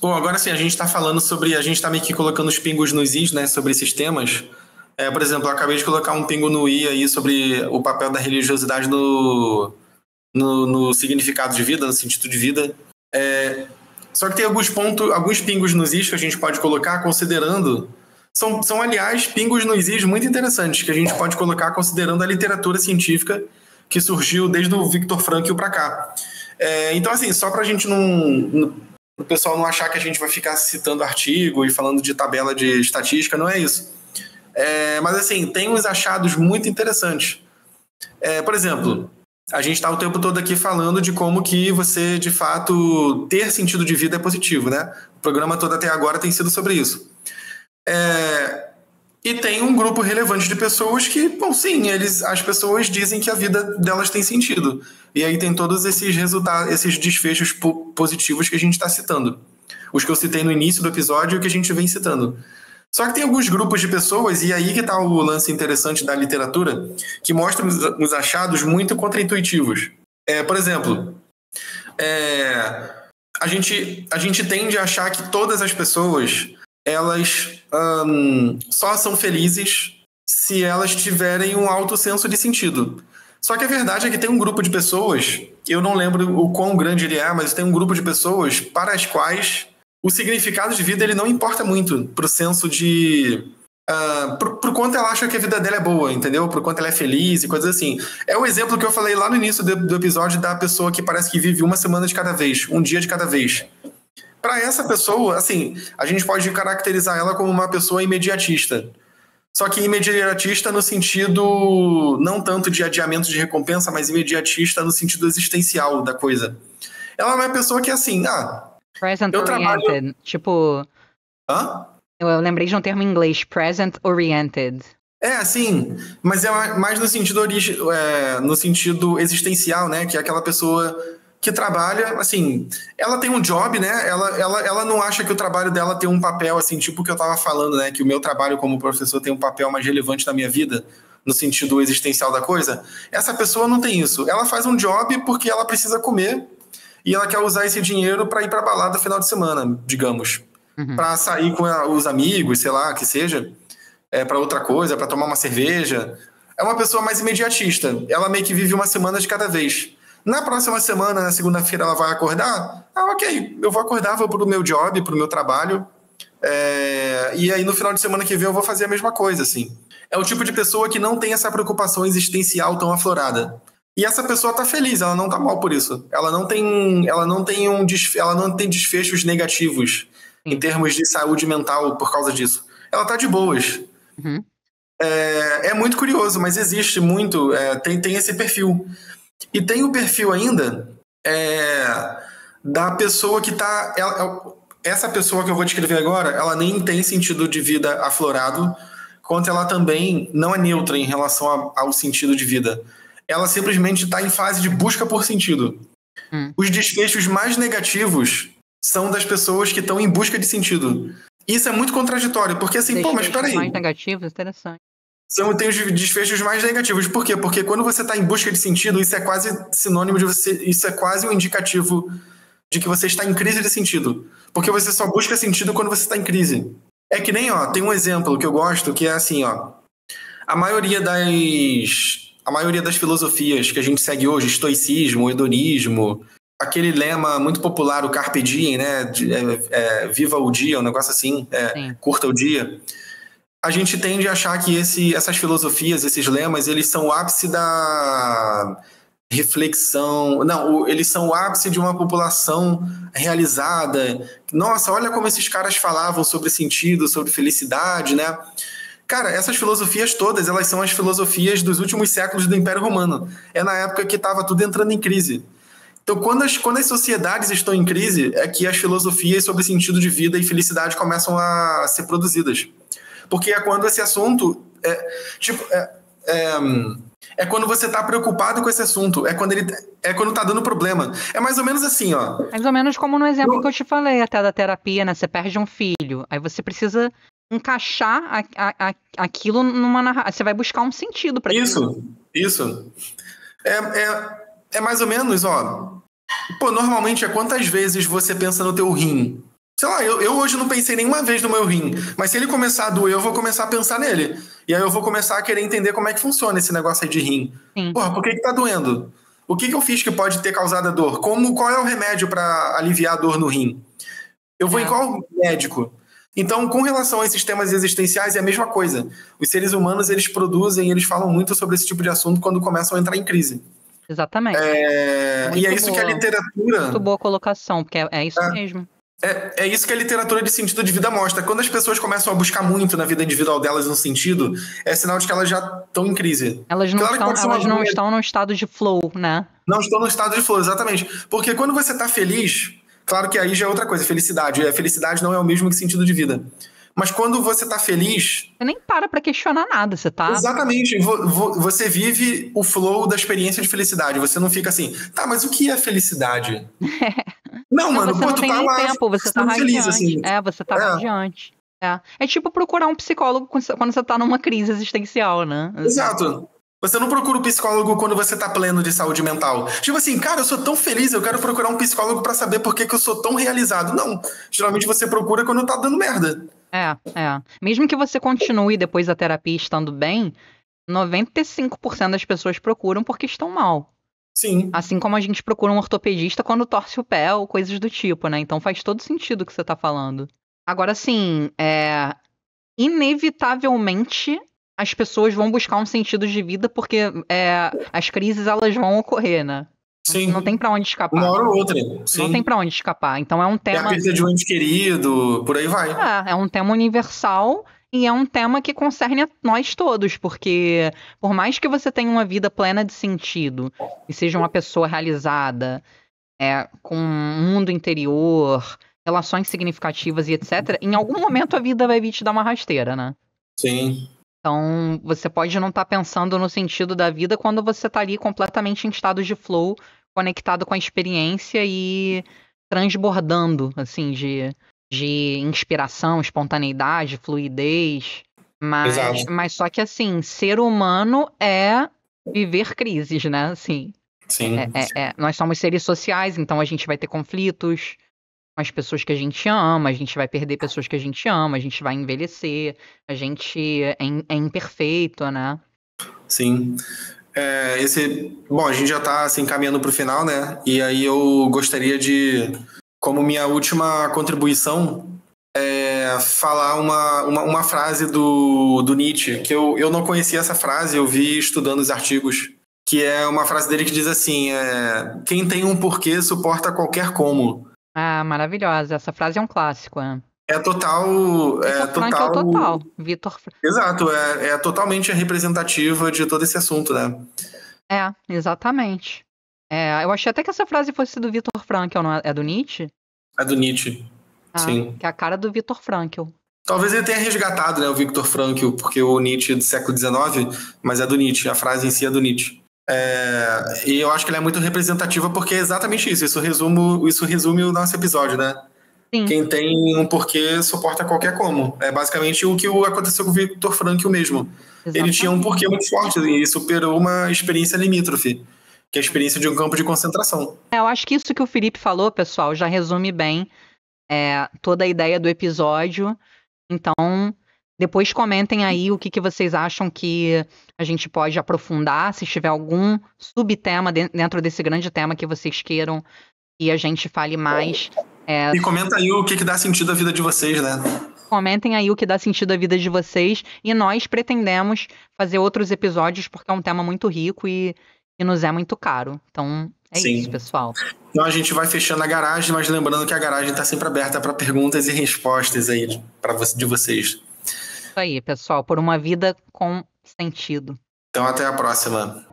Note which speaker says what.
Speaker 1: Pô, agora sim, a gente tá falando sobre... A gente tá meio que colocando os pingos nos is, né? Sobre esses temas. Por exemplo, eu acabei de colocar um pingo no i aí sobre o papel da religiosidade no significado de vida, no sentido de vida. Só que tem alguns pingos nos is que a gente pode colocar considerando... São, aliás, pingos nos is muito interessantes que a gente pode colocar considerando a literatura científica que surgiu desde o Viktor Frankl para cá. Então, assim, só para a gente o pessoal não achar que a gente vai ficar citando artigo e falando de tabela de estatística, não é isso. Mas, assim, tem uns achados muito interessantes. Por exemplo, a gente está o tempo todo aqui falando de como que você, de fato, ter sentido de vida é positivo, né? O programa todo até agora tem sido sobre isso. E tem um grupo relevante de pessoas que, bom, sim, as pessoas dizem que a vida delas tem sentido. E aí tem todos esses resultados, esses desfechos positivos que a gente está citando. Os que eu citei no início do episódio e o que a gente vem citando. Só que tem alguns grupos de pessoas, e aí que está o lance interessante da literatura, que mostram os achados muito contraintuitivos. Por exemplo, a gente tende a achar que todas as pessoas elas só são felizes se elas tiverem um alto senso de sentido. Só que a verdade é que tem um grupo de pessoas, eu não lembro o quão grande ele é, mas tem um grupo de pessoas para as quais o significado de vida ele não importa muito pro senso de... pro quanto ela acha que a vida dela é boa, entendeu? Pro quanto ela é feliz e coisas assim. É o exemplo que eu falei lá no início do episódio da pessoa que parece que vive uma semana de cada vez, um dia de cada vez. Para essa pessoa, assim, a gente pode caracterizar ela como uma pessoa imediatista. Só que imediatista no sentido não tanto de adiamento de recompensa, mas imediatista no sentido existencial da coisa. Ela é uma pessoa que é assim,
Speaker 2: present
Speaker 1: eu
Speaker 2: oriented,
Speaker 1: trabalho...
Speaker 2: tipo...
Speaker 1: Hã?
Speaker 2: Eu lembrei de um termo em inglês, present oriented.
Speaker 1: Sim, mas é mais no sentido existencial, né? Que é aquela pessoa que trabalha, assim, ela tem um job, né? Ela não acha que o trabalho dela tem um papel, assim, tipo o que eu tava falando, né? Que o meu trabalho como professor tem um papel mais relevante na minha vida, no sentido existencial da coisa. Essa pessoa não tem isso. Ela faz um job porque ela precisa comer e ela quer usar esse dinheiro para ir pra balada no final de semana, digamos. Para sair com os amigos, sei lá, que seja, para outra coisa, para tomar uma cerveja. É uma pessoa mais imediatista. Ela meio que vive uma semana de cada vez. Na próxima semana, na segunda-feira, ela vai acordar? Ok, eu vou acordar, vou pro meu job, pro meu trabalho. E aí, no final de semana que vem, eu vou fazer a mesma coisa, assim. É o tipo de pessoa que não tem essa preocupação existencial tão aflorada. E essa pessoa tá feliz, ela não tá mal por isso. Ela não tem desfechos negativos em termos de saúde mental por causa disso. Ela tá de boas. É muito curioso, mas existe muito, tem esse perfil. E tem o perfil ainda da pessoa que tá... essa pessoa que eu vou descrever agora, ela nem tem sentido de vida aflorado, quanto ela também não é neutra em relação ao sentido de vida. Ela simplesmente está em fase de busca por sentido. Os desfechos mais negativos são das pessoas que estão em busca de sentido. Isso é muito contraditório, porque assim, mas peraí.
Speaker 2: Mais negativos, interessante.
Speaker 1: Tem os desfechos mais negativos. Por quê? Porque quando você está em busca de sentido, isso é quase sinônimo de você... Isso é quase um indicativo de que você está em crise de sentido. Porque você só busca sentido quando você está em crise. É que nem, tem um exemplo que eu gosto, que é assim, a maioria das filosofias que a gente segue hoje, estoicismo, hedonismo, aquele lema muito popular, o Carpe Diem, né? Viva o dia, um negócio assim, curta o dia. A gente tende a achar que essas filosofias, esses lemas, eles são o ápice da reflexão. Não, eles são o ápice de uma população realizada. Nossa, olha como esses caras falavam sobre sentido, sobre felicidade, né? Cara, essas filosofias todas, elas são as filosofias dos últimos séculos do Império Romano. É na época que estava tudo entrando em crise. Então, quando as sociedades estão em crise, é que as filosofias sobre sentido de vida e felicidade começam a ser produzidas. Porque é quando esse assunto... É quando você está preocupado com esse assunto. É quando tá dando problema. É mais ou menos assim,
Speaker 2: Mais ou menos como no exemplo que eu te falei, até da terapia, né? Você perde um filho. Aí você precisa encaixar aquilo numa narrativa. Você vai buscar um sentido para aquilo.
Speaker 1: Isso. É mais ou menos, normalmente é quantas vezes você pensa no teu rim Sei lá, eu hoje não pensei nenhuma vez no meu rim, mas se ele começar a doer, eu vou começar a pensar nele. E aí eu vou começar a querer entender como é que funciona esse negócio aí de rim.
Speaker 2: Sim.
Speaker 1: Porra, por que tá doendo? O que eu fiz que pode ter causado a dor? Qual é o remédio para aliviar a dor no rim? Eu vou em qual médico? Então, com relação a esses temas existenciais, é a mesma coisa. Os seres humanos, eles produzem, eles falam muito sobre esse tipo de assunto quando começam a entrar em crise.
Speaker 2: Exatamente.
Speaker 1: E é isso que a literatura...
Speaker 2: Muito boa colocação, porque é isso mesmo.
Speaker 1: É isso que a literatura de sentido de vida mostra. Quando as pessoas começam a buscar muito na vida individual delas um sentido, é sinal de que elas já estão em crise.
Speaker 2: Elas não estão no estado de flow, né?
Speaker 1: Não estão no estado de flow, exatamente. Porque quando você está feliz, claro que aí já é outra coisa, felicidade. A felicidade não é o mesmo que sentido de vida. Mas quando você tá feliz...
Speaker 2: Você nem para pra questionar nada, você tá...
Speaker 1: Exatamente. Você vive o flow da experiência de felicidade. Você não fica assim, tá, mas o que é felicidade? Não, mano,
Speaker 2: você não tem nem tempo, você tá radiante.
Speaker 1: Feliz, assim.
Speaker 2: Você tá radiante. É tipo procurar um psicólogo quando você tá numa crise existencial, né?
Speaker 1: Exato. Você não procura um psicólogo quando você tá pleno de saúde mental. Tipo assim, cara, eu sou tão feliz, eu quero procurar um psicólogo pra saber por que eu sou tão realizado. Não. Geralmente você procura quando tá dando merda.
Speaker 2: Mesmo que você continue depois da terapia estando bem, 95% das pessoas procuram porque estão mal.
Speaker 1: Sim.
Speaker 2: Assim como a gente procura um ortopedista quando torce o pé ou coisas do tipo, né? Então faz todo sentido o que você tá falando. Agora, sim, inevitavelmente as pessoas vão buscar um sentido de vida porque as crises elas vão ocorrer, né?
Speaker 1: Sim.
Speaker 2: Não tem pra onde escapar.
Speaker 1: Uma hora ou outra. Sim.
Speaker 2: Não tem pra onde escapar. Então é um tema...
Speaker 1: É a perda de um ente querido, por aí vai.
Speaker 2: É um tema universal e é um tema que concerne a nós todos, porque por mais que você tenha uma vida plena de sentido e seja uma pessoa realizada, com um mundo interior, relações significativas e etc., em algum momento a vida vai vir te dar uma rasteira, né?
Speaker 1: Sim.
Speaker 2: Então, você pode não estar pensando no sentido da vida quando você está ali completamente em estado de flow, conectado com a experiência e transbordando, assim, de inspiração, espontaneidade, fluidez. Mas só que, assim, ser humano é viver crises, né? Assim,
Speaker 1: sim.
Speaker 2: Nós somos seres sociais, então a gente vai ter conflitos com as pessoas que a gente ama, a gente vai perder pessoas que a gente ama, a gente vai envelhecer, a gente é imperfeito, né?
Speaker 1: Sim. Bom, a gente já tá assim, caminhando pro final, né? E aí eu gostaria de, como minha última contribuição, falar uma frase do Nietzsche, que eu não conhecia essa frase, eu vi estudando os artigos, que é uma frase dele que diz assim, quem tem um porquê suporta qualquer como.
Speaker 2: Ah, maravilhosa. Essa frase é um clássico,
Speaker 1: É total.
Speaker 2: Total. Vitor.
Speaker 1: Exato, é totalmente representativa de todo esse assunto, né?
Speaker 2: Exatamente. Eu achei até que essa frase fosse do Viktor Frankl, não é? É do Nietzsche?
Speaker 1: É do Nietzsche, sim.
Speaker 2: Que é a cara do Viktor Frankl.
Speaker 1: Talvez ele tenha resgatado, né, o Viktor Frankl, porque o Nietzsche é do século XIX, mas é do Nietzsche, a frase em si é do Nietzsche. E eu acho que ela é muito representativa porque é exatamente isso. Isso resume o nosso episódio, né?
Speaker 2: Sim.
Speaker 1: Quem tem um porquê suporta qualquer como. É basicamente o que aconteceu com o Viktor Frankl mesmo. Exatamente. Ele tinha um porquê muito forte e superou uma experiência limítrofe, que é a experiência de um campo de concentração.
Speaker 2: Eu acho que isso que o Felipe falou, pessoal, já resume bem toda a ideia do episódio. Então, depois comentem aí o que vocês acham que a gente pode aprofundar, se tiver algum subtema dentro desse grande tema que vocês queiram e a gente fale mais.
Speaker 1: E comenta aí o que dá sentido à vida de vocês, né?
Speaker 2: Comentem aí o que dá sentido à vida de vocês e nós pretendemos fazer outros episódios porque é um tema muito rico e nos é muito caro. Então,
Speaker 1: Sim.
Speaker 2: Isso, pessoal.
Speaker 1: Então a gente vai fechando a garagem, mas lembrando que a garagem está sempre aberta para perguntas e respostas aí de vocês.
Speaker 2: Isso aí, pessoal, por uma vida com sentido.
Speaker 1: Então até a próxima.